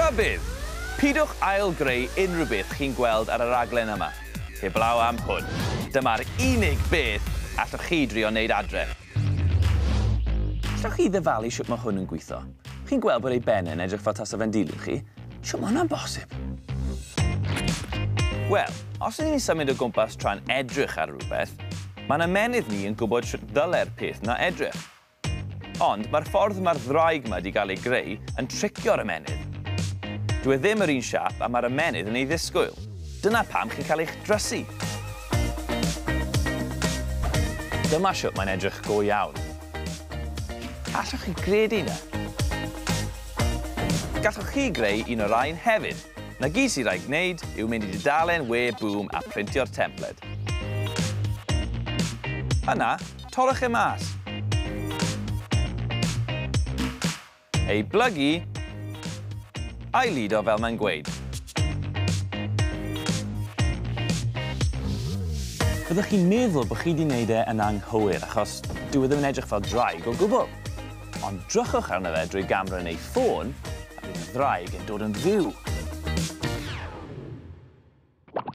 Rybydd! Pidwch ail-greu unrhyw beth chi'n gweld ar y raglen yma. Heblaw am hwn. Dyma'r unig beth allwch chi drio wneud adre. Allwch chi ddyfalu sut mae hwn yn gweithio? Chi'n gweld bod ei ben yn edrych fel tasa fe'n dilyn chi? Sut mae hwnna'n bosib? Wel, os ydyn ni'n symud o gwmpas tra'n edrych ar rhywbeth, mae'n ymenydd ni yn gwybod sut ddylai'r peth na edrych. Ond mae'r ffordd mae'r ddraig yma wedi cael ei greu yn tricio'r ymenydd. Dyw e ddim yr un siap a mae'r ymenydd yn ei ddisgwyl. Dyna pam chi'n cael eich drysu. Dyma sut mae'n edrych go iawn. Allwch chi gredu na? Gallwch chi greu un o'r rhain hefyd. Na gyd sy'n rhaid gwneud yw mynd i dudalen we boom a printio'r templed. Yna, torrwch e mas. Ei blygu, a'i lido fel mae'n gweud. Byddwch chi'n meddwl bod chi wedi gwneud e yn anghywir achos dyw e ddim yn edrych fel draig o gwbl. Ond drychwch arno fe drwy gamera neu ffôn a bydd y ddraig yn dod yn fyw.